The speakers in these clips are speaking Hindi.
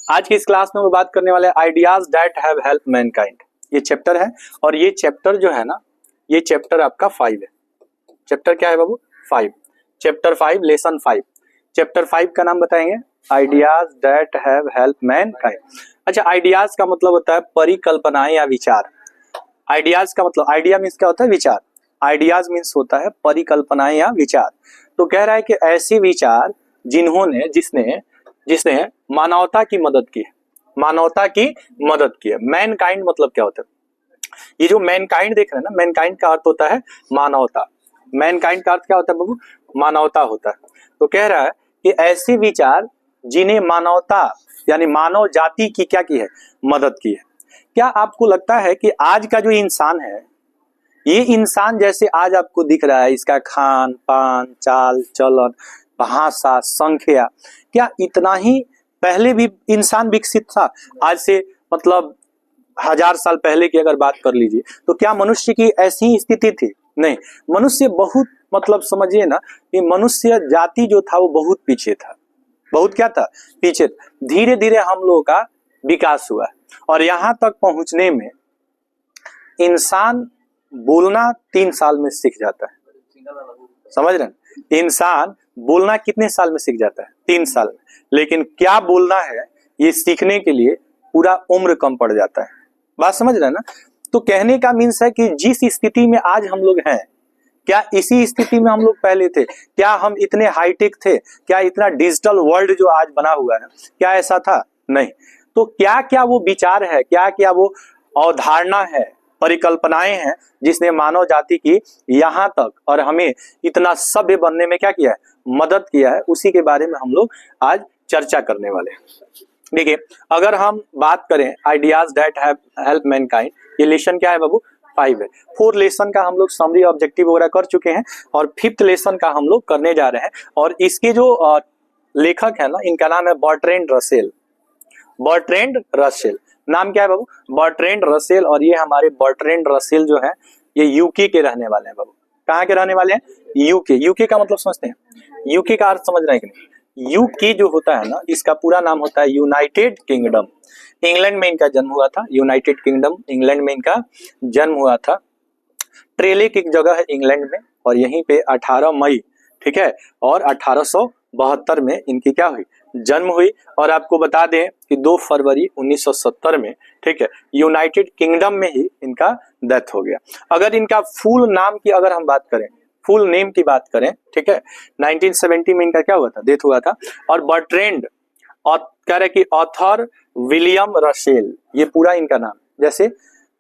आज की इस क्लास में हम बात करने वाले ideas that have help Mankind. ये चैप्टर है और ये चैप्टर जो है ना, ये चैप्टर आपका 5 है। चैप्टर क्या है बाबू? 5। Chapter 5 lesson 5। चैप्टर 5 का नाम बताएंगे ideas that have help Mankind. अच्छा, आइडियाज का मतलब होता है परिकल्पनाएं या विचार। आइडियाज का मतलब, आइडिया मीन्स क्या होता है? विचार। आइडियाज मीन्स होता है परिकल्पनाएं या विचार। तो कह रहा है कि ऐसे विचार जिन्होंने जिसने मानवता की मदद की है, मानवता की मदद की है। मैनकाइंड मतलब क्या होता है? ये जो मैनकाइंड देख रहे हैं ना, मैनकाइंड का अर्थ होता है मानवता। मैनकाइंड का अर्थ क्या होता है बाबू? मानवता होता है। तो कह रहा है कि ऐसे विचार जिन्हें मानवता यानी मानव जाति की क्या की है? मदद की है। क्या आपको लगता है कि आज का जो इंसान है, ये इंसान जैसे आज आपको दिख रहा है, इसका खान पान, चाल चलन, भाषा, संख्या, क्या इतना ही पहले भी इंसान विकसित था? आज से मतलब 1000 साल पहले की अगर बात कर लीजिए तो क्या मनुष्य की ऐसी ही स्थिति थी? नहीं, मनुष्य बहुत मतलब समझिए ना कि मनुष्य जाति जो था वो बहुत पीछे था। बहुत क्या था? पीछे। धीरे धीरे हम लोगों का विकास हुआ और यहाँ तक पहुंचने में इंसान बोलना 3 साल में सीख जाता है। समझ रहे हैं? इंसान बोलना कितने साल में सीख जाता है? 3 साल में। लेकिन क्या बोलना है ये सीखने के लिए पूरा उम्र कम पड़ जाता है। बात समझ रहे हैं ना? तो कहने का मीन्स है कि जिस स्थिति में आज हम लोग हैं, क्या इसी स्थिति में हम लोग पहले थे? क्या हम इतने हाईटेक थे? क्या इतना डिजिटल वर्ल्ड जो आज बना हुआ है, क्या ऐसा था? नहीं। तो क्या क्या वो विचार है, क्या क्या वो अवधारणा है, परिकल्पनाएं हैं जिसने मानव जाति की यहाँ तक और हमें इतना सभ्य बनने में क्या किया है? मदद किया है। उसी के बारे में हम लोग आज चर्चा करने वाले हैं। देखिए, अगर हम बात करें ideas that have help Mankind, ये लेसन क्या है बाबू? 5 है। 4 लेसन का हम लोग समरी ऑब्जेक्टिव वगैरह कर चुके हैं और 5th लेसन का हम लोग करने जा रहे हैं। और इसके जो लेखक है ना, इनका नाम है बर्ट्रैंड रसेल। बर्ट्रैंड रसेल नाम क्या है बाबू? Bertrand Russell. और ये हमारे बर्ट्रैंड रसेल जो है ये यूके के रहने वाले हैं बाबू। कहाँ के रहने वाले हैं? यूके। यूके का मतलब समझते हैं? यूके का अर्थ समझ रहे हैं कि नहीं? यूके जो होता है ना, इसका पूरा नाम होता है यूनाइटेड किंगडम। इंग्लैंड में इनका जन्म हुआ था। यूनाइटेड किंगडम, इंग्लैंड में इनका जन्म हुआ था। ट्रेलेक एक जगह है इंग्लैंड में और यहीं पे 18 मई, ठीक है, और 1872 में इनकी क्या हुई? जन्म हुई। और आपको बता दें कि 2 फरवरी 1970 में, ठीक है, यूनाइटेड किंगडम में ही इनका डेथ हो गया। अगर इनका फुल नाम की अगर हम बात करें, फुल नेम की बात करें, ठीक है, 1970 में इनका क्या हुआ था? डेथ हुआ था। और बर्ट्रैंड और कह रहे कि ऑथर विलियम रसेल, ये पूरा इनका नाम, जैसे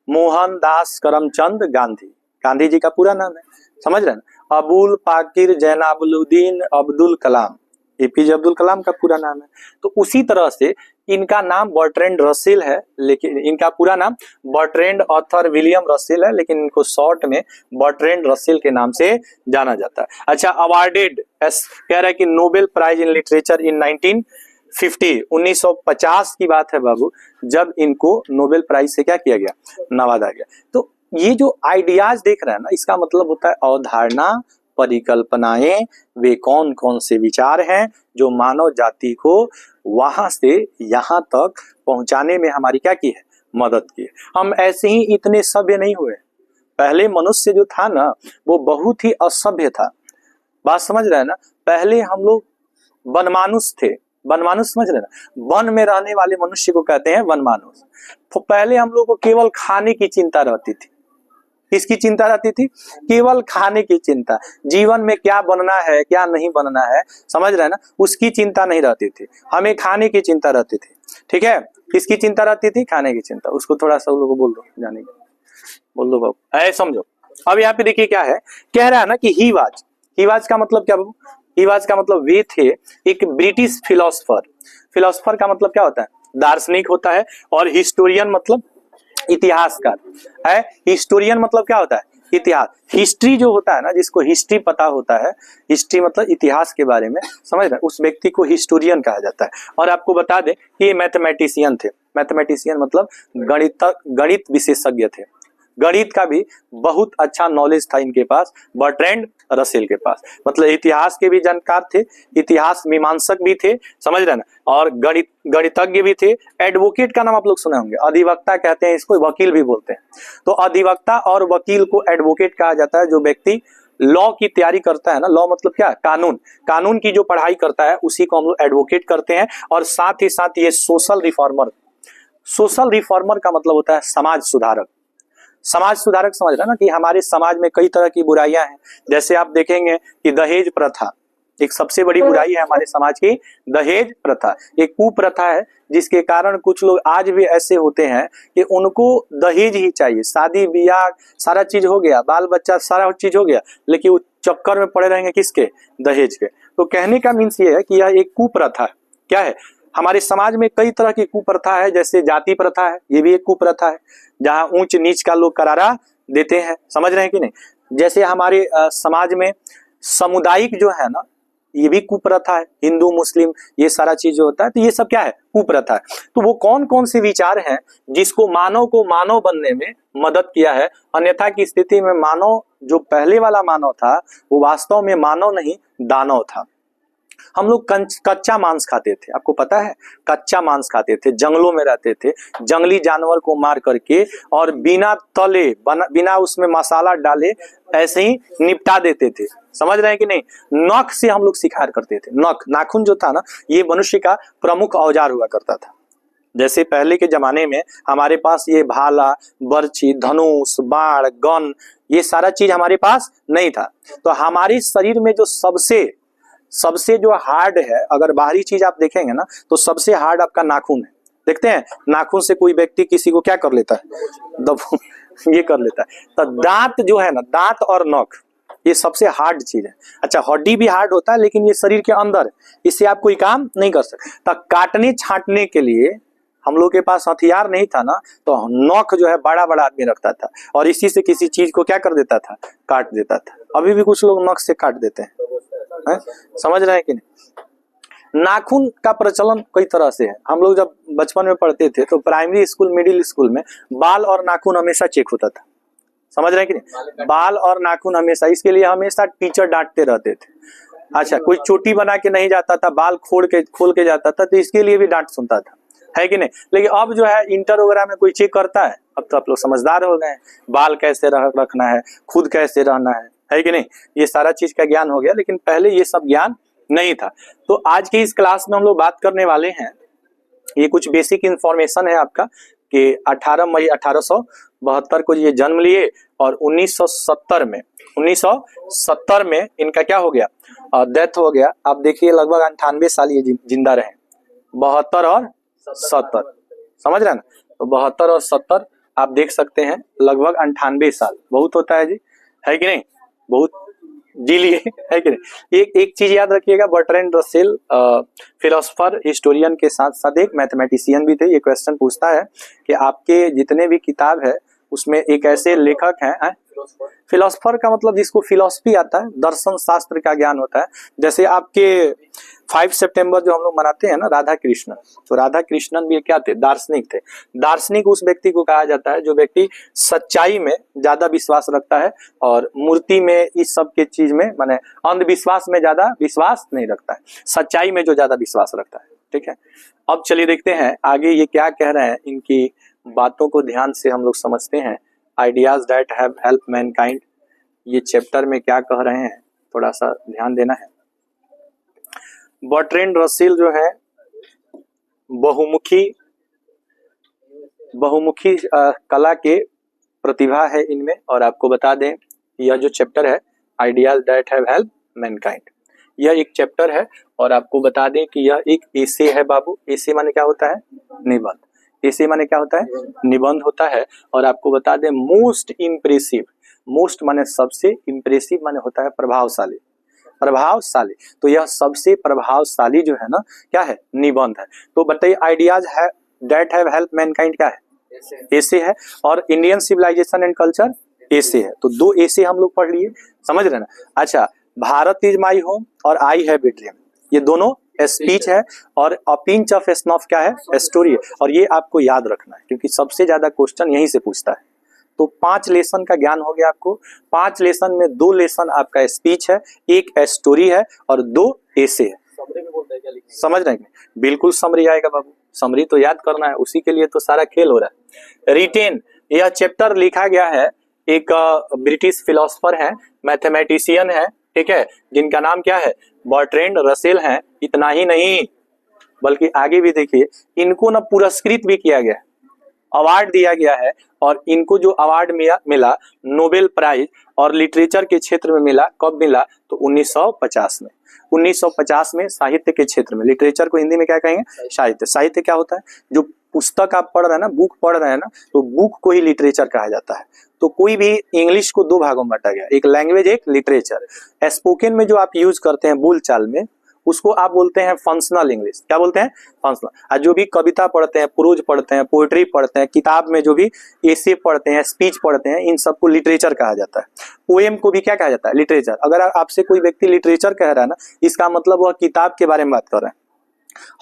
मोहनदास करमचंद गांधी, गांधी जी का पूरा नाम है। समझ रहे हैं? अबुल पाकिर जैनाबुद्दीन अब्दुल कलाम, एपीजे अब्दुल कलाम का पूरा नाम है। तो उसी तरह से इनका नाम बर्ट्रैंड रसेल है, लेकिन इनका पूरा नाम बर्ट्रैंड ऑथर विलियम रसेल है, लेकिन इनको शॉर्ट में बर्ट्रैंड रसेल के नाम से जाना जाता है। अच्छा, अवार्डेड कह रहा है कि Nobel prize in literature in 1950 की बात है बाबू, जब इनको नोबेल प्राइज से क्या किया गया? नवाजा गया। तो ये जो आइडियाज देख रहे हैं ना, इसका मतलब होता है अवधारणा, परिकल्पनाएं। वे कौन कौन से विचार हैं जो मानव जाति को वहां से यहाँ तक पहुंचाने में हमारी क्या की है? मदद की है। हम ऐसे ही इतने सभ्य नहीं हुए। पहले मनुष्य जो था ना, वो बहुत ही असभ्य था। बात समझ रहे हैं ना? पहले हम लोग वनमानुष थे। वनमानुष समझ रहे हैं ना? वन में रहने वाले मनुष्य को कहते हैं वनमानुष। तो पहले हम लोग को केवल खाने की चिंता रहती थी। किसकी चिंता रहती थी? केवल खाने की चिंता। जीवन में क्या बनना है, क्या नहीं बनना है, समझ रहे हैं ना, उसकी चिंता नहीं रहती थी। हमें खाने की चिंता रहती थी। ठीक है, किसकी चिंता रहती थी? खाने की चिंता। उसको थोड़ा सा लोगों को बोल दो, जाने बोल दो बाबू, ऐ समझो। अब यहाँ पे देखिए क्या है, कह रहा है ना कि ही वाज का मतलब क्या बाबू? ही वाज का मतलब वे थे एक ब्रिटिश फिलोसफर। फिलोसफर का मतलब क्या होता है? दार्शनिक होता है। और हिस्टोरियन मतलब इतिहासकार है। हिस्टोरियन मतलब क्या होता है? इतिहास। हिस्ट्री जो होता है ना, जिसको हिस्ट्री पता होता है, हिस्ट्री मतलब इतिहास के बारे में, समझ रहे हैं, उस व्यक्ति को हिस्टोरियन कहा जाता है। और आपको बता दें कि ये मैथमेटिशियन थे। मैथमेटिशियन मतलब गणित विशेषज्ञ थे। गणित का भी बहुत अच्छा नॉलेज था इनके पास, बर्ट्रैंड रसेल के पास। मतलब इतिहास के भी जानकार थे, इतिहास मीमांसक भी थे, समझ रहे ना, और गणितज्ञ भी थे। एडवोकेट का नाम आप लोग सुने होंगे, अधिवक्ता कहते हैं इसको, वकील भी बोलते हैं। तो अधिवक्ता और वकील को एडवोकेट कहा जाता है। जो व्यक्ति लॉ की तैयारी करता है ना, लॉ मतलब क्या, कानून की जो पढ़ाई करता है उसी को हम लोग एडवोकेट करते हैं। और साथ ही साथ ये सोशल रिफॉर्मर का मतलब होता है समाज सुधारक। समाज सुधारक समझ रहे हैं ना, कि हमारे समाज में कई तरह की बुराइयां हैं। जैसे आप देखेंगे कि दहेज प्रथा एक सबसे बड़ी बुराई है हमारे समाज की, दहेज प्रथा एक कुप्रथा है, जिसके कारण कुछ लोग आज भी ऐसे होते हैं कि उनको दहेज ही चाहिए। शादी ब्याह सारा चीज हो गया, बाल बच्चा सारा चीज हो गया, लेकिन वो चक्कर में पड़े रहेंगे किसके, दहेज के। तो कहने का मीन्स ये है कि यह एक कुप्रथा क्या है, हमारे समाज में कई तरह की कुप्रथा है। जैसे जाति प्रथा है, ये भी एक कुप्रथा है, जहाँ ऊंच नीच का लोग करारा देते हैं, समझ रहे हैं कि नहीं। जैसे हमारे समाज में सामुदायिक जो है ना, ये भी कुप्रथा है, हिंदू मुस्लिम ये सारा चीज जो होता है, तो ये सब क्या है, कुप्रथा है। तो वो कौन कौन से विचार हैं जिसको मानव को मानव बनने में मदद किया है। अन्यथा की स्थिति में मानव, जो पहले वाला मानव था, वो वास्तव में मानव नहीं दानव था। हम लोग कच्चा मांस खाते थे, आपको पता है, कच्चा मांस खाते थे, जंगलों में रहते थे, जंगली जानवर को मार करके और बिना तले बिना उसमें मसाला डाले ऐसे ही निपटा देते थे, समझ रहे हैं कि नहीं। नख से हम लोग शिकार करते थे, नाखून जो था ना, ये मनुष्य का प्रमुख औजार हुआ करता था। जैसे पहले के जमाने में हमारे पास ये भाला, बर्छी, धनुष, बाण, गन, ये सारा चीज हमारे पास नहीं था। तो हमारे शरीर में जो सबसे जो हार्ड है, अगर बाहरी चीज आप देखेंगे ना, तो सबसे हार्ड आपका नाखून है। देखते हैं नाखून से कोई व्यक्ति किसी को क्या कर लेता है, ये कर लेता है। तो दांत जो है ना, दांत और नख, ये सबसे हार्ड चीज है। अच्छा, हड्डी भी हार्ड होता है, लेकिन ये शरीर के अंदर है, इससे आप कोई काम नहीं कर सकते। तो काटने छांटने के लिए हम लोग के पास हथियार नहीं था ना, तो नख जो है बड़ा बड़ा आदमी रखता था, और इसी से किसी चीज को क्या कर देता था, काट देता था। अभी भी कुछ लोग नख से काट देते हैं, समझ रहे हैं कि नहीं। नाखून का प्रचलन कई तरह से है। हम लोग जब बचपन में पढ़ते थे तो प्राइमरी स्कूल, मिडिल स्कूल में बाल और नाखून हमेशा चेक होता था, समझ रहे हैं कि नहीं। बाल और नाखून हमेशा, इसके लिए हमेशा टीचर डांटते रहते थे। अच्छा, कोई चोटी बना के नहीं जाता था, बाल खोल के जाता था, तो इसके लिए भी डांट सुनता था, है कि नहीं। लेकिन अब जो है इंटर वगैरह में कोई चेक करता है, अब तो आप लोग समझदार हो गए हैं, बाल कैसे रखना है, खुद कैसे रहना है कि नहीं, ये सारा चीज का ज्ञान हो गया। लेकिन पहले ये सब ज्ञान नहीं था। तो आज की इस क्लास में हम लोग बात करने वाले हैं, ये कुछ बेसिक इंफॉर्मेशन है आपका, कि 18 मई 1872 को ये जन्म लिए, और 1970 में इनका क्या हो गया, डेथ हो गया। आप देखिए लगभग 98 साल ये जिंदा रहे, 72 और 70, समझ रहे हैं ना। तो 72 और 70 आप देख सकते हैं, लगभग 98 साल बहुत होता है जी, है कि नहीं, बहुत जी लिए, है कि नहीं। एक चीज याद रखिएगा, बर्ट्रैंड रसेल फिलोसोफर, हिस्टोरियन के साथ साथ एक मैथमेटिशियन भी थे। ये क्वेश्चन पूछता है कि आपके जितने भी किताब है उसमें एक ऐसे लेखक हैं, फिलोसोफर का मतलब जिसको फिलोसफी आता है, दर्शन शास्त्र का ज्ञान होता है। जैसे आपके 5 सितंबर जो हम लोग मनाते हैं ना, राधा कृष्ण, तो राधा कृष्णन भी क्या थे, दार्शनिक थे। दार्शनिक उस व्यक्ति को कहा जाता है जो व्यक्ति सच्चाई में ज्यादा विश्वास रखता है, और मूर्ति में, इस सब के चीज में, माने अंधविश्वास में ज्यादा विश्वास नहीं रखता है, सच्चाई में जो ज्यादा विश्वास रखता है। ठीक है, अब चलिए देखते हैं आगे ये क्या कह रहे हैं, इनकी बातों को ध्यान से हम लोग समझते हैं। Ideas that have help Mankind, ये चैप्टर में क्या कह रहे हैं, थोड़ा सा ध्यान देना है। बर्ट्रैंड रसेल जो है बहुमुखी कला के प्रतिभा है इनमें। और आपको बता दें, यह जो चैप्टर है ideas that have help Mankind, यह एक चैप्टर है। और आपको बता दें कि यह एक एसे है बाबू। एसे माने क्या होता है, निबंध। एसे माने क्या होता है, निबंध होता है। और आपको बता दें मोस्ट इम्प्रेसिव, मोस्ट माने सबसे, इम्प्रेसिव माने होता है प्रभावशाली, तो यह सबसे प्रभावशाली जो है ना, क्या है, निबंध है। तो बताइए आइडियाज है दैट हैव हेल्प मैनकाइंड क्या है, एसे है। और इंडियन सिविलाइजेशन एंड कल्चर एसे है। तो 2 एसे हम लोग पढ़ लिए, समझ रहे ना। अच्छा, भारत इज माई होम और आई है बेटलेहम, ये दोनों स्पीच है। और अ पिंच ऑफ स्नफ क्या है, स्टोरी है। और ये आपको याद रखना है, क्योंकि सबसे ज्यादा क्वेश्चन यहीं से पूछता है। तो 5 लेसन का ज्ञान हो गया आपको। 5 लेसन में 2 लेसन आपका स्पीच है, 1 स्टोरी है और 2 एसे है। समरी में बोलते हैं क्या लिखने? समझ रहे हैं? बिल्कुल समरी आएगा बाबू, समरी तो याद करना है, उसी के लिए तो सारा खेल हो रहा है। रिटेन, यह चैप्टर लिखा गया है, एक ब्रिटिश फिलोसोफर है, मैथमेटिशियन है, ठीक है, जिनका नाम क्या है, बर्ट्रैंड रसेल है। इतना ही नहीं बल्कि आगे भी देखिए, इनको ना पुरस्कृत भी किया गया, अवार्ड दिया गया है, और इनको जो अवार्ड मिला नोबेल प्राइज और लिटरेचर के क्षेत्र में मिला, कब मिला, तो 1950 में। 1950 में साहित्य के क्षेत्र में, लिटरेचर को हिंदी में क्या कहेंगे, साहित्य। साहित्य क्या होता है, जो पुस्तक आप पढ़ रहे हैं ना, बुक पढ़ रहे हैं ना, तो बुक को ही लिटरेचर कहा जाता है। तो कोई भी इंग्लिश को 2 भागों में बांटा गया, एक लैंग्वेज, एक लिटरेचर। स्पोकन में जो आप यूज करते हैं बोलचाल में, उसको आप बोलते हैं फंक्शनल इंग्लिश। क्या बोलते हैं, फंक्शनल। और जो भी कविता पढ़ते हैं, प्रोज पढ़ते हैं, पोएट्री पढ़ते हैं, किताब में जो भी एसे पढ़ते हैं, स्पीच पढ़ते हैं, इन सबको लिटरेचर कहा जाता है। पोएम को भी क्या कहा जाता है, लिटरेचर। अगर आपसे कोई व्यक्ति लिटरेचर कह रहा है ना, इसका मतलब वह किताब के बारे में बात कर रहे हैं।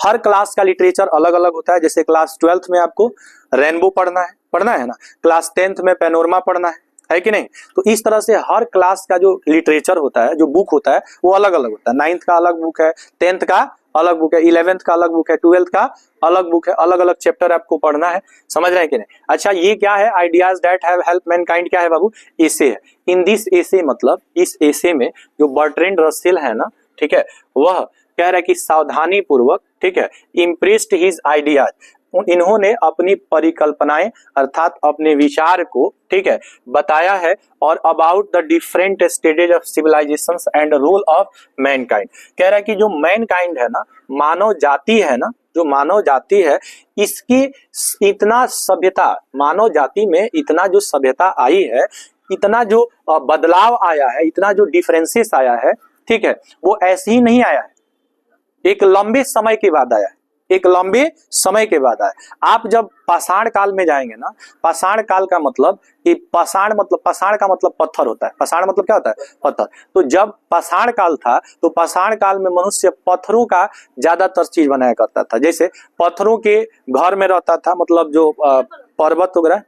हर क्लास का लिटरेचर अलग अलग होता है। जैसे क्लास 12th में आपको रेनबो पढ़ना है ना, क्लास 10th में पैनोरमा पढ़ना है कि नहीं। तो इस तरह से हर क्लास का जो लिटरेचर होता है, जो बुक होता है, वो अलग अलग होता है। 9th का अलग बुक है, 10th का अलग बुक है, 11th का अलग बुक है, 12th का अलग बुक है, अलग अलग चैप्टर आपको पढ़ना है। समझ रहे हैं कि नहीं? अच्छा, ये क्या है, ideas that have help Mankind, क्या है बाबू, एसे है। इन दिस एसे, मतलब इस एसे में जो बर्ट्रैंड रसेल है ना, ठीक है, वह कह रहा है कि सावधानी पूर्वक, ठीक है, इम्प्रेस्ड हिज आइडियाज, इन्होंने अपनी परिकल्पनाएं अर्थात अपने विचार को, ठीक है, बताया है, और about the different stages of civilisations and role of mankind. कह रहा है कि जो मैनकाइंड है ना, मानव जाति है ना, जो मानव जाति है, इसकी इतना सभ्यता, मानव जाति में इतना जो सभ्यता आई है, इतना जो बदलाव आया है, इतना जो डिफरेंसेस आया है, ठीक है, वो ऐसे ही नहीं आया है, एक लंबे समय के बाद आया है, एक लंबे समय के बाद आया। आप जब पाषाण काल में जाएंगे ना, पाषाण काल का मतलब कि पाषाण का मतलब पत्थर होता है। पाषाण मतलब क्या होता है, पत्थर। तो जब पाषाण काल था, तो पाषाण काल में मनुष्य पत्थरों का ज्यादातर चीज बनाया करता था। जैसे पत्थरों के घर में रहता था, मतलब जो पर्वत वगैरह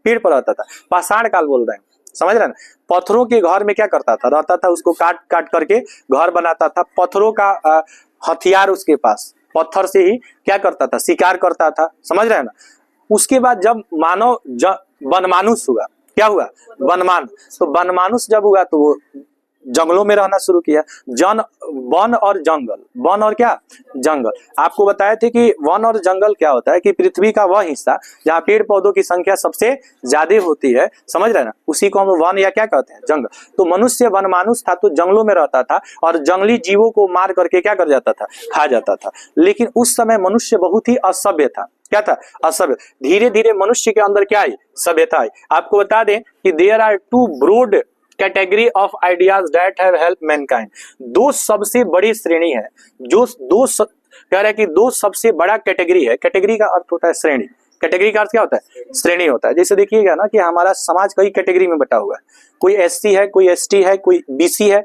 पेड़ पर रहता था, पाषाण काल बोल रहे हैं, समझ रहे हैं ना। पत्थरों के घर में क्या करता था, रहता था, उसको काट काट करके घर बनाता था। पत्थरों का हथियार उसके पास, पत्थर से ही क्या करता था, शिकार करता था। समझ रहे हैं ना। उसके बाद जब मानव वनमानुष हुआ, क्या हुआ, वनमानुष। तो वनमानुष जब हुआ तो वो जंगलों में रहना शुरू किया। वन और जंगल, वन और क्या, जंगल। आपको बताए थे कि वन और जंगल क्या होता है, कि पृथ्वी का वह हिस्सा जहाँ पेड़ पौधों की संख्या सबसे ज्यादा होती है, समझ रहे ना, उसी को हम वन या क्या कहते हैं, जंगल। तो मनुष्य वनमानुष था, तो जंगलों में रहता था और जंगली जीवों को मार करके क्या कर जाता था, खा जाता था। लेकिन उस समय मनुष्य बहुत ही असभ्य था। क्या था, असभ्य। धीरे धीरे मनुष्य के अंदर क्या आई, सभ्यता आई। आपको बता दें कि there are 2 broad category of ideas that have help mankind. 2 सबसे बड़ी श्रेणी है, जो कह रहा है कि 2 सबसे बड़ा कैटेगरी है। कैटेगरी का अर्थ होता है श्रेणी। कैटेगरी का अर्थ क्या होता है, श्रेणी होता है। जैसे देखिएगा ना कि हमारा समाज कई कैटेगरी में बटा हुआ है। कोई एससी है, कोई एसटी है, कोई बीसी है,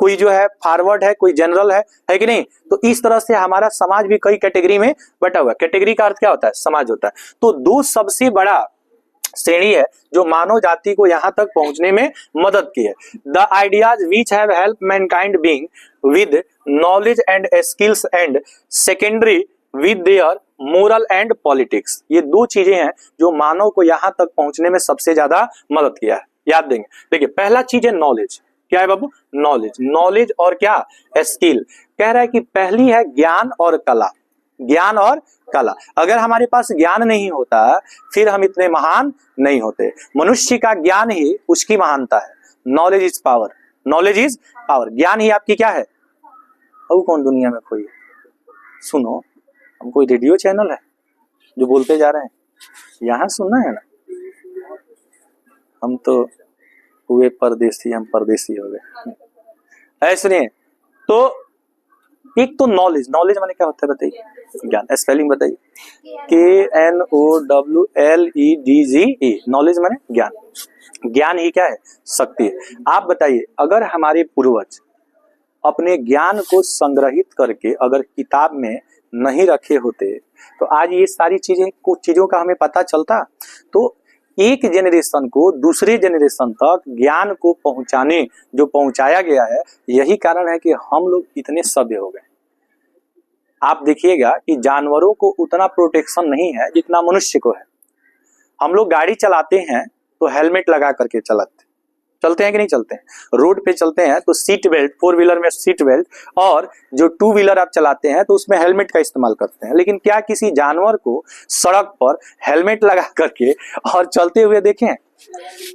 कोई जो है फॉरवर्ड है, कोई जनरल है कि नहीं। तो इस तरह से हमारा समाज भी कई कैटेगरी में बटा हुआ है। कैटेगरी का अर्थ क्या होता है, समाज होता है। तो 2 सबसे बड़ा श्रेणी है जो मानव जाति को यहां तक पहुंचने में मदद की है। The ideas which have help Mankind being with knowledge and skills and secondary with their moral and politics. ये 2 चीजें हैं जो मानव को यहां तक पहुंचने में सबसे ज्यादा मदद किया है। याद देंगे। देखिए, पहला चीज है नॉलेज। क्या है बाबू, नॉलेज। नॉलेज और क्या, स्किल। कह रहा है कि पहली है ज्ञान और कला। ज्ञान और कला। अगर हमारे पास ज्ञान नहीं होता फिर हम इतने महान नहीं होते। मनुष्य का ज्ञान ही उसकी महानता है। Knowledge is power, knowledge is power. ज्ञान ही आपकी क्या है। अब कौन दुनिया में कोई, सुनो, हम कोई रेडियो चैनल है जो बोलते जा रहे हैं, यहां सुनना है ना। हम तो हुए परदेसी, हम परदेसी हो गए। ऐसे नहीं। तो एक तो नॉलेज, नॉलेज माने क्या होता है बताइए, ज्ञान। स्पेलिंग बताइए, KNOWLEDGE। नॉलेज माने ज्ञान। ज्ञान ही क्या है, शक्ति है। आप बताइए, अगर हमारे पूर्वज अपने ज्ञान को संग्रहित करके अगर किताब में नहीं रखे होते तो आज ये सारी चीजें, कुछ चीजों का हमें पता चलता। तो एक जेनरेशन को दूसरे जेनरेशन तक ज्ञान को पहुंचाने जो पहुंचाया गया है, यही कारण है कि हम लोग इतने सभ्य हो गए। आप देखिएगा कि जानवरों को उतना प्रोटेक्शन नहीं है जितना मनुष्य को है। हम लोग गाड़ी चलाते हैं तो हेलमेट लगा करके चलते हैं कि नहीं चलते हैं? रोड पे चलते हैं तो सीट बेल्ट, 4 व्हीलर में सीट बेल्ट, और जो 2 व्हीलर आप चलाते हैं तो उसमें हेलमेट का इस्तेमाल करते हैं। लेकिन क्या किसी जानवर को सड़क पर हेलमेट लगा करके और चलते हुए देखें?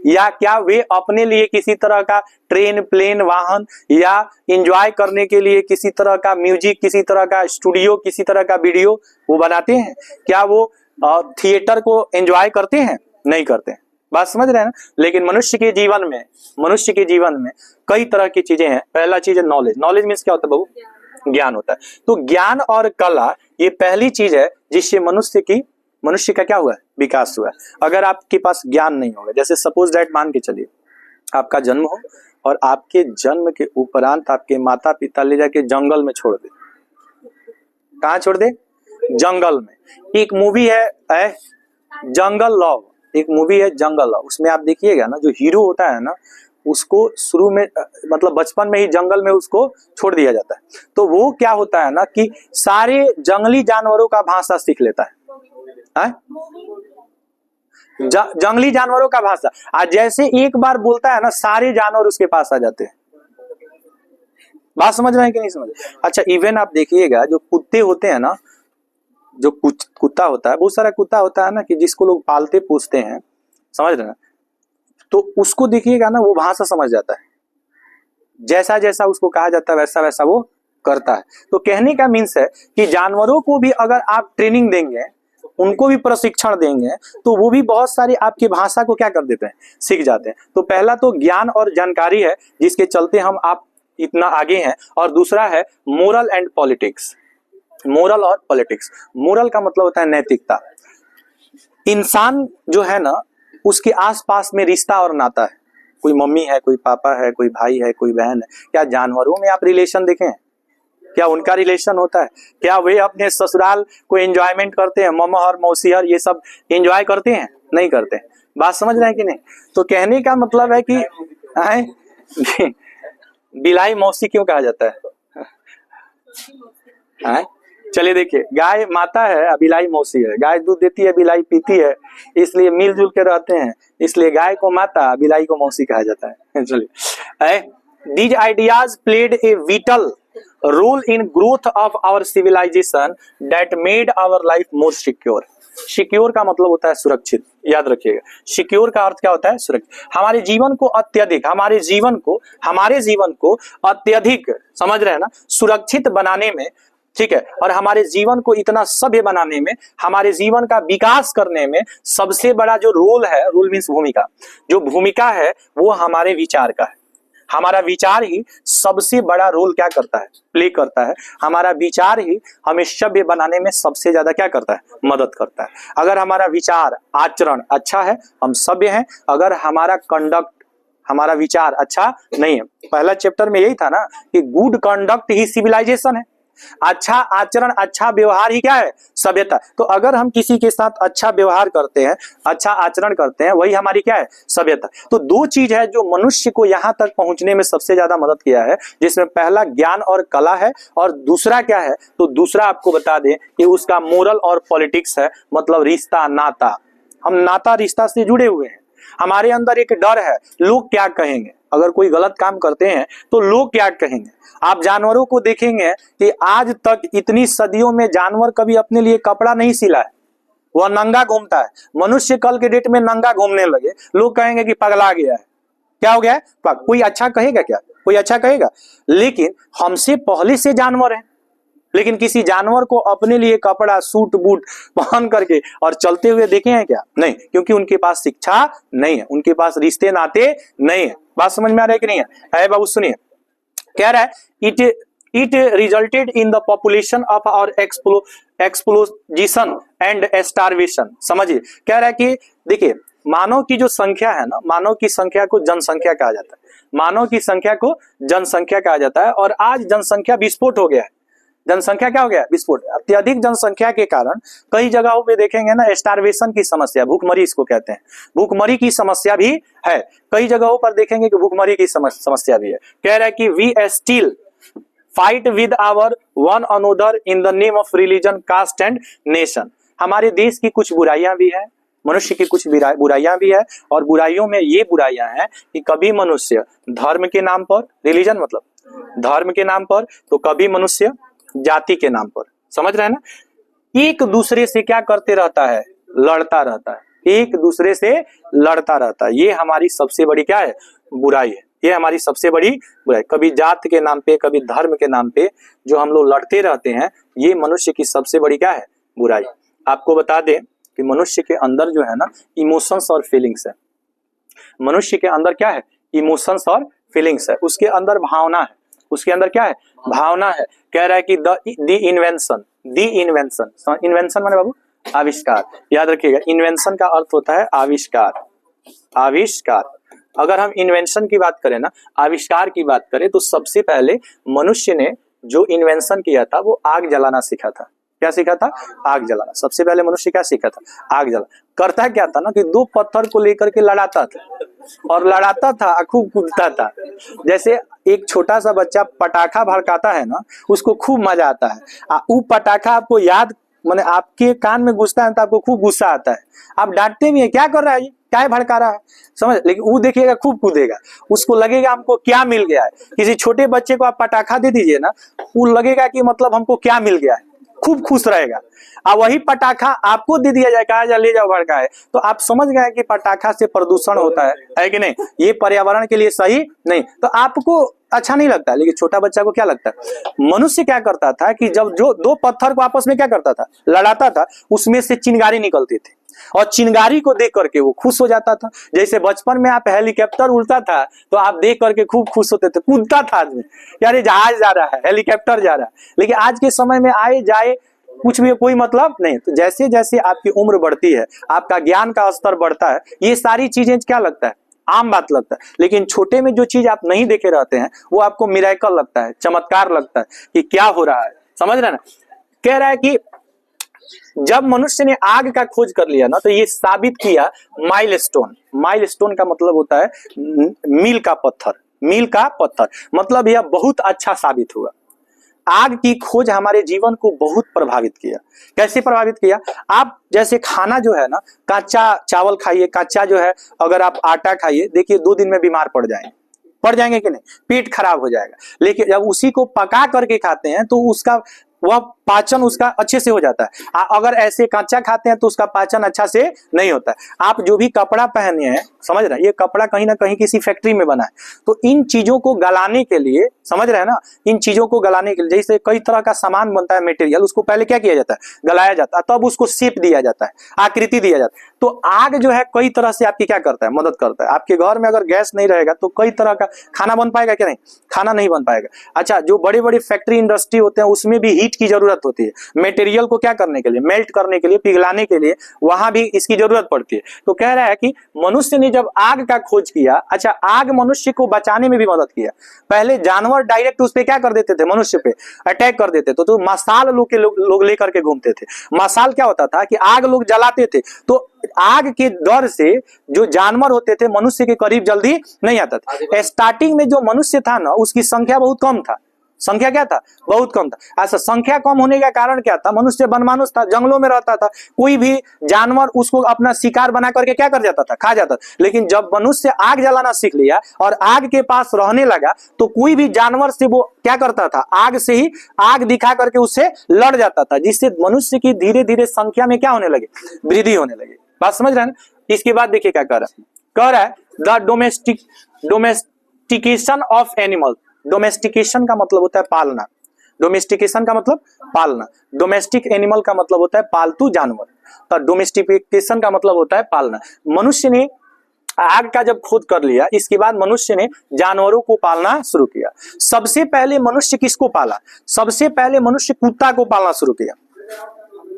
या क्या वे अपने लिए किसी तरह का ट्रेन, प्लेन, वाहन या एंजॉय करने के लिए किसी तरह का म्यूजिक, किसी तरह का स्टूडियो, किसी तरह का वीडियो वो बनाते हैं? क्या वो थिएटर को एंजॉय करते हैं? नहीं करते हैं। बात समझ रहे हैं ना? लेकिन मनुष्य के जीवन में कई तरह की चीजें हैं। पहला चीज है नॉलेज। नॉलेज मीन्स क्या होता है बाबू? ज्ञान होता है। तो ज्ञान और कला ये पहली चीज है जिससे मनुष्य का क्या हुआ है? विकास हुआ है। अगर आपके पास ज्ञान नहीं होगा, जैसे सपोज दैट मान के चलिए आपका जन्म हो और आपके जन्म के उपरांत आपके माता पिता ले जाके जंगल में छोड़ दे। कहाँ छोड़ दे? जंगल में। एक मूवी है जंगल लव, एक मूवी है जंगल लव। उसमें आप देखिएगा ना, जो हीरो होता है ना, उसको शुरू में मतलब बचपन में ही जंगल में उसको छोड़ दिया जाता है। तो वो क्या होता है ना कि सारे जंगली जानवरों का भाषा सीख लेता है। जंगली जानवरों का भाषा आज जैसे एक बार बोलता है ना, सारे जानवर उसके पास आ जाते हैं। बात समझ रहे हैं कि नहीं समझ? अच्छा, इवन आप देखिएगा जो कुत्ते होते हैं ना, जो कुत्ता होता है, बहुत सारा कुत्ता होता है ना कि जिसको लोग पालते पोसते हैं, समझ रहे हैं? तो उसको देखिएगा ना, वो भाषा समझ जाता है। जैसा जैसा उसको कहा जाता है वैसा वैसा वो करता है। तो कहने का मीन्स है कि जानवरों को भी अगर आप ट्रेनिंग देंगे, उनको भी प्रशिक्षण देंगे, तो वो भी बहुत सारी आपकी भाषा को क्या कर देते हैं? सीख जाते हैं। तो पहला तो ज्ञान और जानकारी है जिसके चलते आप इतना आगे हैं। और दूसरा है मोरल एंड पॉलिटिक्स। मोरल और पॉलिटिक्स। मोरल का मतलब होता है नैतिकता। इंसान जो है ना, उसके आसपास में रिश्ता और नाता है। कोई मम्मी है, कोई पापा है, कोई भाई है, कोई बहन है। क्या जानवरों में आप रिलेशन देखें? क्या उनका रिलेशन होता है? क्या वे अपने ससुराल को एंजॉयमेंट करते हैं? मामा और मौसीहर ये सब एंजॉय करते हैं? नहीं करते। बात समझ रहे हैं कि नहीं? तो कहने का मतलब है कि बिलाई मौसी क्यों कहा जाता है? चलिए देखिए, गाय माता है, बिलाई मौसी है। गाय दूध देती है, बिलाई पीती है, इसलिए मिलजुल के रहते हैं। इसलिए गाय को माता, बिलाई को मौसी कहा जाता है। चलिए, these ideas played a vital role in growth of our civilization that made our life more secure. Secure का मतलब होता है सुरक्षित। याद रखिएगा, सिक्योर का अर्थ क्या होता है? सुरक्षित। हमारे जीवन को अत्यधिक, हमारे जीवन को अत्यधिक, समझ रहे हैं ना, सुरक्षित बनाने में, ठीक है, और हमारे जीवन को इतना सभ्य बनाने में, हमारे जीवन का विकास करने में सबसे बड़ा जो रोल है, रोल मीन्स भूमिका, जो भूमिका है वो हमारे विचार का है। हमारा विचार ही सबसे बड़ा रोल क्या करता है? प्ले करता है। हमारा विचार ही हमें सभ्य बनाने में सबसे ज्यादा क्या करता है? मदद करता है। अगर हमारा विचार आचरण अच्छा है, हम सभ्य हैं। अगर हमारा कंडक्ट, हमारा विचार अच्छा नहीं है, पहला चैप्टर में यही था ना कि गुड कंडक्ट ही सिविलाइजेशन है। अच्छा आचरण, अच्छा व्यवहार ही क्या है? सभ्यता। तो अगर हम किसी के साथ अच्छा व्यवहार करते हैं, अच्छा आचरण करते हैं, वही हमारी क्या है? सभ्यता। तो दो चीज है जो मनुष्य को यहां तक पहुंचने में सबसे ज्यादा मदद किया है, जिसमें पहला ज्ञान और कला है, और दूसरा क्या है? तो दूसरा आपको बता दें कि उसका मोरल और पॉलिटिक्स है, मतलब रिश्ता, नाता। हम नाता रिश्ता से जुड़े हुए हैं। हमारे अंदर एक डर है, लोग क्या कहेंगे? अगर कोई गलत काम करते हैं तो लोग क्या कहेंगे? आप जानवरों को देखेंगे कि आज तक इतनी सदियों में जानवर कभी अपने लिए कपड़ा नहीं सिला है, वह नंगा घूमता है। मनुष्य कल के डेट में नंगा घूमने लगे, लोग कहेंगे कि पगला गया है। क्या हो गया है? कोई अच्छा कहेगा क्या? कोई अच्छा कहेगा? लेकिन हमसे पहले से जानवर हैं, लेकिन किसी जानवर को अपने लिए कपड़ा, सूट बूट पहन करके और चलते हुए देखे हैं क्या? नहीं, क्योंकि उनके पास शिक्षा नहीं है, उनके पास रिश्ते नाते नहीं है। बात समझ में आ रहा है कि नहीं है? बाबू सुनिए, कह रहा है it resulted in the population of our exploitation and starvation. समझिए, कह रहा है कि देखिए, मानव की जो संख्या है ना, मानव की संख्या को जनसंख्या कहा जाता है। मानव की संख्या को जनसंख्या कहा जाता है, और आज जनसंख्या विस्फोट हो गया है। जनसंख्या क्या हो गया, विस्फोट। अत्यधिक जनसंख्या के कारण कई जगहों पे देखेंगे ना स्टारवेशन की समस्या, भूखमरी इसको कहते हैं, भूखमरी की समस्या भी है। कई जगहों पर देखेंगे कि भूखमरी की समस्या भी है। कह रहा है कि we still fight with our one another in the name of religion, caste and nation. हमारे देश की कुछ बुराइयां भी है, मनुष्य की कुछ बुराइयां भी है, और बुराइयों में ये बुराइयां हैं कि कभी मनुष्य धर्म के नाम पर, रिलीजन मतलब धर्म के नाम पर, तो कभी मनुष्य जाति के नाम पर, समझ रहे हैं ना, एक दूसरे से क्या करते रहता है, लड़ता रहता है, एक दूसरे से लड़ता रहता है। ये हमारी सबसे बड़ी क्या है, बुराई है, ये हमारी सबसे बड़ी बुराई। कभी जात के नाम पे, कभी धर्म के नाम पे जो हम लोग लड़ते रहते हैं, ये मनुष्य की सबसे बड़ी क्या है, बुराई। आपको बता दें कि मनुष्य के अंदर जो है ना इमोशंस और फीलिंग्स है, मनुष्य के अंदर क्या है, इमोशंस और फीलिंग्स है, उसके अंदर भावना है, उसके अंदर क्या है, भावना है। कह रहा है कि द इन्वेंशन, इन्वेंशन माने बाबू आविष्कार, याद रखिएगा इन्वेंशन का अर्थ होता है आविष्कार, आविष्कार। अगर हम इन्वेंशन की बात करें ना, आविष्कार की बात करें, तो सबसे पहले मनुष्य ने जो इन्वेंशन किया था वो आग जलाना सीखा था। क्या सीखा था, आग जलाना। सबसे पहले मनुष्य क्या सीखा था, आग जलाना। करता क्या था ना कि दो पत्थर को लेकर के लड़ाता था, और लड़ाता था, खूब कूदता था। जैसे एक छोटा सा बच्चा पटाखा भड़काता है ना, उसको खूब मजा आता है। वो पटाखा आपको याद माने आपके कान में घुसता है तो आपको खूब गुस्सा आता है, आप डांटते भी है, क्या कर रहा है ये, क्या भड़का रहा है, समझ। लेकिन वो देखिएगा खूब कूदेगा, उसको लगेगा हमको क्या मिल गया है। किसी छोटे बच्चे को आप पटाखा दे दीजिए ना, वो लगेगा कि मतलब हमको क्या मिल गया है, खूब खुश रहेगा। अब वही पटाखा आपको दे दिया जाए, कहा जाए ले जाओ भड़का है, तो आप समझ गए कि पटाखा से प्रदूषण होता है कि नहीं, ये पर्यावरण के लिए सही नहीं, तो आपको अच्छा नहीं लगता। लेकिन छोटा बच्चा को क्या लगता है। मनुष्य क्या करता था कि जब जो दो पत्थर को आपस में क्या करता था, लड़ाता था, उसमें से चिंगारी निकलती थी, और चिंगारी को देख करके वो खुश हो जाता था। जैसे बचपन में आप हेलीकॉप्टर उड़ता था तो आप देख करके खूब खुश होते थे, कूदता था आदमी, यार जहाज जा रहा है, हेलीकॉप्टर जा रहा है। लेकिन आज के समय में आए जाए कुछ भी कोई मतलब नहीं। तो जैसे जैसे आपकी उम्र बढ़ती है, आपका ज्ञान का स्तर बढ़ता है, ये सारी चीजें क्या लगता है, आम बात लगता है। लेकिन छोटे में जो चीज आप नहीं देखे रहते हैं वो आपको मिरेकल लगता है, चमत्कार लगता है कि क्या हो रहा है, समझ रहे हैं ना। कह रहा है कि जब मनुष्य ने आग का खोज कर लिया ना, तो ये साबित किया माइलस्टोन। माइलस्टोन का मतलब होता है मील का पत्थर, मील का पत्थर मतलब यह बहुत अच्छा साबित हुआ। आग की खोज हमारे जीवन को बहुत प्रभावित किया। कैसे प्रभावित किया, आप जैसे खाना जो है ना, कच्चा चावल खाइए, कच्चा जो है अगर आप आटा खाइए, देखिए 2 दिन में बीमार पड़ जाएंगे कि नहीं, पेट खराब हो जाएगा। लेकिन जब उसी को पका करके खाते हैं तो उसका वह पाचन उसका अच्छे से हो जाता है। अगर ऐसे कच्चा खाते हैं तो उसका पाचन अच्छा से नहीं होता है। आप जो भी कपड़ा पहने हैं, समझ रहे हैं, ये कपड़ा कहीं ना कहीं किसी फैक्ट्री में बना है, तो इन चीजों को गलाने के लिए, समझ रहे हैं ना, इन चीजों को गलाने के लिए, जैसे कई तरह का सामान बनता है मटेरियल, उसको पहले क्या किया जाता है, गलाया जाता है, तब उसको शेप दिया जाता है, आकृति दिया जाता है। तो आग जो है कई तरह से आपकी क्या करता है, मदद करता है। आपके घर में अगर गैस नहीं रहेगा तो कई तरह का खाना बन पाएगा क्या, नहीं, खाना नहीं बन पाएगा। अच्छा, जो बड़े बड़े फैक्ट्री इंडस्ट्री होते हैं उसमें भी हीट की जरूरत होती है, मटेरियल को क्या करने के लिए, मेल्ट करने के लिए, पिघलाने के लिए, वहां भी इसकी जरूरत पड़ती है। तो कह रहा है कि मनुष्य ने जब आग का खोज किया, अच्छा आग मनुष्य को बचाने में भी मदद किया। पहले जानवर डायरेक्ट उस पे क्या कर देते थे, मनुष्य पे अटैक कर देते, तो मसाल लोग लेकर के घूमते थे। मसाल क्या होता था कि आग लोग जलाते थे, तो आग के डर से जो जानवर होते थे मनुष्य के करीब जल्दी नहीं आता था। स्टार्टिंग में जो मनुष्य था ना, उसकी संख्या बहुत कम था। संख्या क्या था, बहुत कम था। ऐसा संख्या कम होने का कारण क्या था, मनुष्य वनमानुष था, जंगलों में रहता था, कोई भी जानवर उसको अपना शिकार बना करके क्या कर जाता था, खा जाता था। लेकिन जब मनुष्य आग जलाना सीख लिया और आग के पास रहने लगा, तो कोई भी जानवर से वो क्या करता था, आग से ही आग दिखा करके उससे लड़ जाता था, जिससे मनुष्य की धीरे धीरे संख्या में क्या होने लगे, वृद्धि होने लगी। बात समझ रहे हैं। इसके बाद देखिए क्या कह रहा है the domestication of animal. Domestication का मतलब होता है पालना, डोमेस्टिकेशन का मतलब पालना, डोमेस्टिक एनिमल का मतलब होता है पालतू जानवर, तो डोमेस्टिकेशन का मतलब होता है पालना। मनुष्य ने आग का जब खोज कर लिया, इसके बाद मनुष्य ने जानवरों को पालना शुरू किया। सबसे पहले मनुष्य किसको पाला, सबसे पहले मनुष्य कुत्ता को पालना शुरू किया।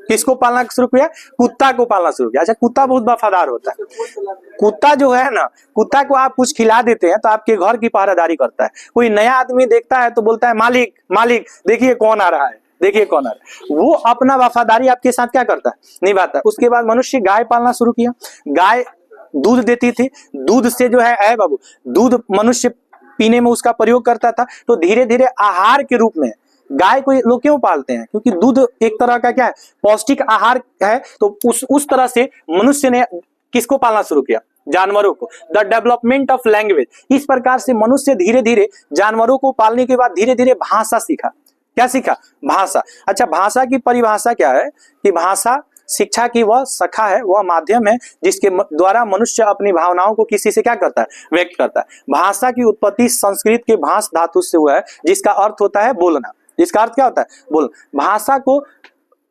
किसको पालना शुरू किया, कुत्ता को पालना शुरू किया। अच्छा, कुत्ता बहुत वफादार होता है। कुत्ता जो है ना, कुत्ता को आप कुछ खिला देते हैं तो आपके घर की पहरेदारी करता है। कोई नया आदमी देखता है तो बोलता है मालिक मालिक देखिए कौन आ रहा है, देखिए कौन आ रहा है, वो अपना वफादारी आपके साथ क्या करता है, निभाता है। उसके बाद मनुष्य गाय पालना शुरू किया, गाय दूध देती थी, दूध से जो है बाबू, दूध मनुष्य पीने में उसका प्रयोग करता था। तो धीरे धीरे आहार के रूप में गाय को लोग क्यों पालते हैं, क्योंकि दूध एक तरह का क्या है, पौष्टिक आहार है। तो उस तरह से मनुष्य ने किसको पालना शुरू किया, जानवरों को। द डेवलपमेंट ऑफ लैंग्वेज, इस प्रकार से मनुष्य धीरे धीरे जानवरों को पालने के बाद धीरे धीरे भाषा सीखा। क्या सीखा, भाषा। अच्छा, भाषा की परिभाषा क्या है कि भाषा शिक्षा की वह शाखा है, वह माध्यम है जिसके द्वारा मनुष्य अपनी भावनाओं को किसी से क्या करता है, व्यक्त करता है। भाषा की उत्पत्ति संस्कृत के भाष धातु से हुआ है, जिसका अर्थ होता है बोलना। जिसका अर्थ क्या होता है, बोलना। भाषा को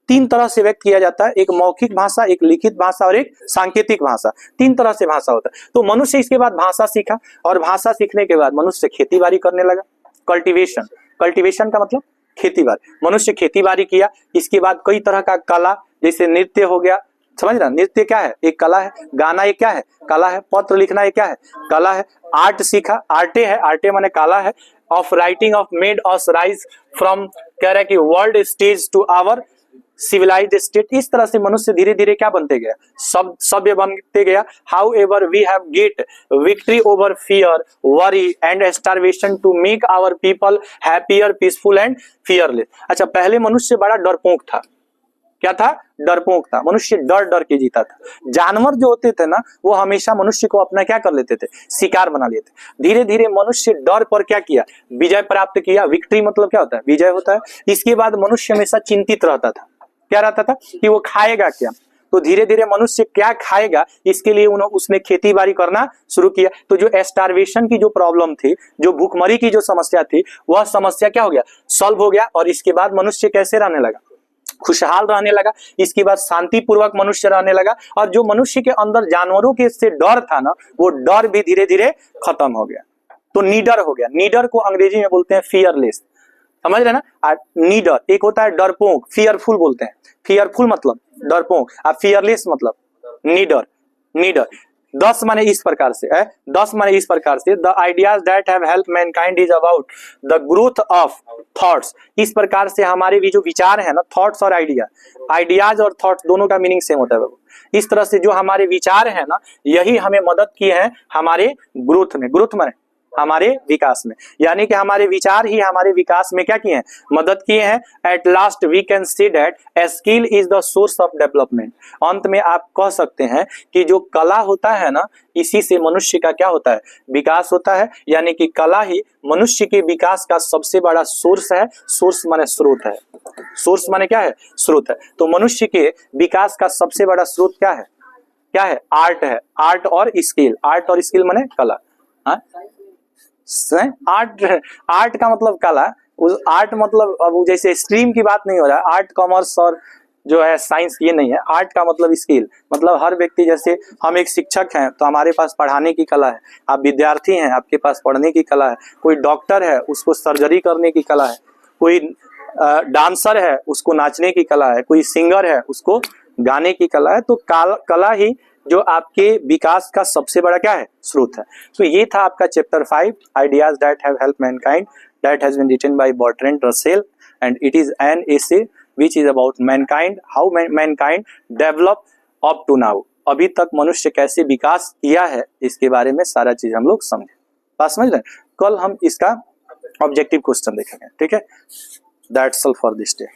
तीन तरह से व्यक्त किया जाता है, एक मौखिक भाषा, एक लिखित भाषा और एक सांकेतिक भाषा। तीन तरह से भाषा होता है। तो मनुष्य इसके बाद भाषा सीखा, और भाषा सीखने के बाद मनुष्य खेती बाड़ी करने लगा। कल्टीवेशन, कल्टीवेशन का मतलब खेती बाड़ी। मनुष्य खेती बाड़ी किया। इसके बाद कई तरह का कला, जैसे नृत्य हो गया, समझ रहा, नृत्य क्या है, एक कला है। गाना एक क्या है, कला है। पत्र लिखना एक क्या है, कला है। आर्ट सीखा, आर्टे है, आर्टे माने कला है। Of writing of made us rise from, कह रहा है कि world stage to our civilised state. इस तरह से मनुष्य धीरे धीरे क्या बनते गया, सब सभ्य बनते गया। However we have get victory over fear, worry and starvation to make our people happier, peaceful and fearless. अच्छा, पहले मनुष्य बड़ा डरपोक था। क्या था, डरपोक था। मनुष्य डर डर के जीता था। जानवर जो होते थे ना, वो हमेशा मनुष्य को अपना क्या कर लेते थे, शिकार बना लेते। धीरे धीरे मनुष्य डर पर क्या किया, विजय प्राप्त किया। विक्ट्री मतलब क्या होता है, विजय होता है। इसके बाद मनुष्य हमेशा चिंतित रहता था। क्या रहता था कि वो खाएगा क्या। तो धीरे धीरे मनुष्य क्या खाएगा, इसके लिए उसने खेती बाड़ी करना शुरू किया। तो जो स्टारवेशन की जो प्रॉब्लम थी, जो भूखमरी की जो समस्या थी, वह समस्या क्या हो गया, सॉल्व हो गया। और इसके बाद मनुष्य कैसे रहने लगा, खुशहाल रहने लगा। इसके बाद शांतिपूर्वक मनुष्य रहने लगा। और जो मनुष्य के अंदर जानवरों के से डर था ना, वो डर भी धीरे धीरे खत्म हो गया। तो नीडर हो गया। नीडर को अंग्रेजी में बोलते हैं फियरलेस, समझ रहे ना। नीडर एक होता है डरपोक, फियरफुल बोलते हैं। फियरफुल मतलब डरपोक, और फियरलेस मतलब नीडर। नीडर 10 माने इस प्रकार से है, 10 माने इस प्रकार से। The ideas that have help Mankind is about the growth of thoughts. इस प्रकार से हमारे भी जो विचार है ना, थॉट्स और आइडिया, आइडियाज और थॉट्स दोनों का मीनिंग सेम होता है बाबू। इस तरह से जो हमारे विचार है ना, यही हमें मदद किए हैं हमारे ग्रोथ में। ग्रोथ माने हमारे विकास में, यानी कि हमारे विचार ही हमारे विकास में क्या किए हैं, मदद किए हैं। At last we can see that skill is the source of development. अंत में आप कह सकते हैं कि जो कला होता है ना, इसी से मनुष्य का क्या होता है, विकास होता है। यानी कि कला ही मनुष्य के विकास का सबसे बड़ा सोर्स है। सोर्स माने स्रोत है। सोर्स माने क्या है, स्रोत है। तो मनुष्य के विकास का सबसे बड़ा स्रोत क्या है, क्या है, आर्ट है। आर्ट और स्किल, आर्ट और स्किल माने कला। हाँ, आर्ट का मतलब कला। उस आर्ट मतलब अब जैसे स्ट्रीम की बात नहीं हो रहा है, आर्ट कॉमर्स और जो है साइंस, ये नहीं है। आर्ट का मतलब स्किल, मतलब हर व्यक्ति, जैसे हम एक शिक्षक हैं तो हमारे पास पढ़ाने की कला है। आप विद्यार्थी हैं, आपके पास पढ़ने की कला है। कोई डॉक्टर है, उसको सर्जरी करने की कला है। कोई डांसर है, उसको नाचने की कला है। कोई सिंगर है, उसको गाने की कला है। तो कला ही जो आपके विकास का सबसे बड़ा क्या है, स्रोत है। तो ये था आपका chapter 5, ideas that have help mankind, that has been written by Bertrand Russell, and it is an essay which is about mankind, how mankind develop up to now. अभी तक मनुष्य कैसे विकास किया है, इसके बारे में सारा चीज हम लोग समझे। बात समझ रहे हैं। कल हम इसका ऑब्जेक्टिव क्वेश्चन देखेंगे, ठीक है। That's all for this day.